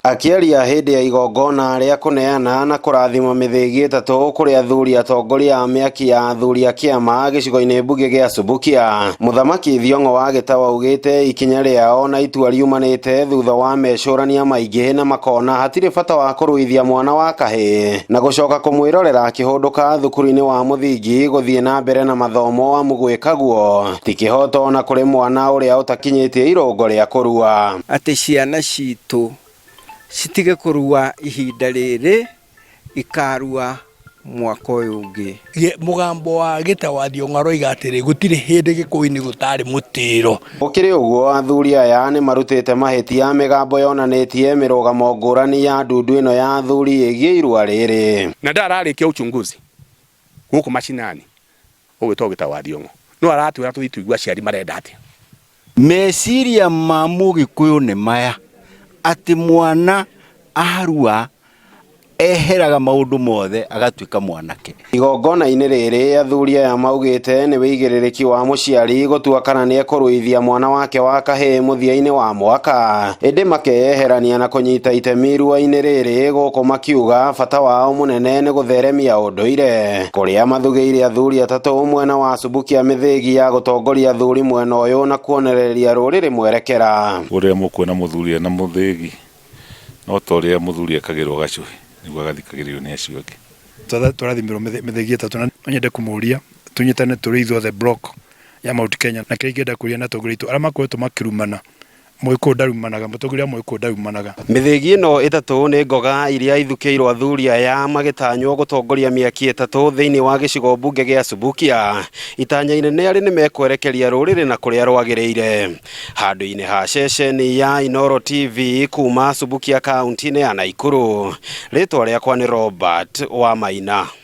Akĩaria hĩndĩ ya igongona rĩa kũneana na kũrathima mĩthĩgi ĩtatũ kũrĩ athuri atongoria a mĩaki ya athuri a kĩama gĩcigo-inĩ mbunge gĩa Subukia, Mũthamaki Thiong'o wa Gĩtaũ augĩte ikinya rĩao na itua riumanĩte thutha wa mecũrania maingĩ na makona hatirĩ bata wa kũruithia mwana wa kahĩĩ na gũcoka kũmwĩrorera akĩhũndũka thukuru-inĩ wa mũthingi gũthiĩ na mbere na mathomo amu gwĩka guo ti kĩhoto na kũrĩ mwana ũrĩa ũtakinyĩtie irũngo rĩa kũrua. Atĩ ciana citũ citige kũrua ihinda rĩrĩ ikarua mwaka ũyũ ũngĩ. Mũgambo wa Gĩtaũ Thiong'o aroiga atĩrĩ gũtirĩ hĩndĩ Gĩkũyũ-inĩ gũtarĩ mũtĩro. Gũkĩrĩ ũguo athuri aya nĩ marutĩte mahĩtia mĩgambo yonanĩtie mĩrũgamo ngũrani ya ndundu ĩno ya athuri ĩgiĩ irua rĩrĩ. Na ndararĩkia uchunguzi gũkũ macinani ũgĩtwo Gĩtaũ Thiong'o no aratwĩra tũthiĩ tũigue aciari marenda atĩa. Meciria ma Mũgĩkũyũ nĩ maya atĩ mwana arua eheraga maũndũ mothe agatuĩka mwanake. Igongona-inĩ rĩrĩ athuri aya maugĩte nĩ wĩigĩrĩrĩki wa mũciari gũtua kana nĩ ekũruithia mwana wake wa kahĩĩ mũthia-inĩ wa mwaka, ĩndĩ makeyeherania na kũnyita itemi irua-inĩ rĩrĩ gũkũ makiuga bata wao mũnene nĩ gũtheremia ũndũire, kũrĩa mathugĩire athuri atatũ mwena wa Subukia mĩthĩgi ya gũtongoria athuri mwena ũyũ na kuonereria rũrĩrĩ mwerekera. Ũrĩa mũkwona mũthuri na mũthĩgi no ta ũrĩa mũthuri ekagĩrwo gacuhi nĩguo agathikagĩrĩrio nĩ acio angĩ. Tũrathimirwo mĩthĩgi ĩtatũ na nyende kũmũria tũnyitane tũrĩ ithuothe block ya Mount Kenya na kĩrĩa ingĩenda kũria na atongoria aitũ arĩa makoretwo makĩrumana. Mũgĩkũyũ ndarumanaga, mũtongoria Mũgĩkũyũ ndarumanaga. Mĩthĩgi ĩno ĩtatũ nĩ ngoga iria ithukĩirwo athuri aya magĩtanywo gũtongoria mĩaki ĩtatũ thĩinĩ wa gĩcigo mbunge gĩa Subukia, itanya inene arĩ nĩ mekwerekeria rũrĩrĩ na kũrĩa rwagĩrĩire. Handũ-inĩ ha ceceni ya Inooro TV kuma Subukia kaunti-inĩ ya Naikuru, rĩtwa rĩakwa nĩ Robert Wamaina.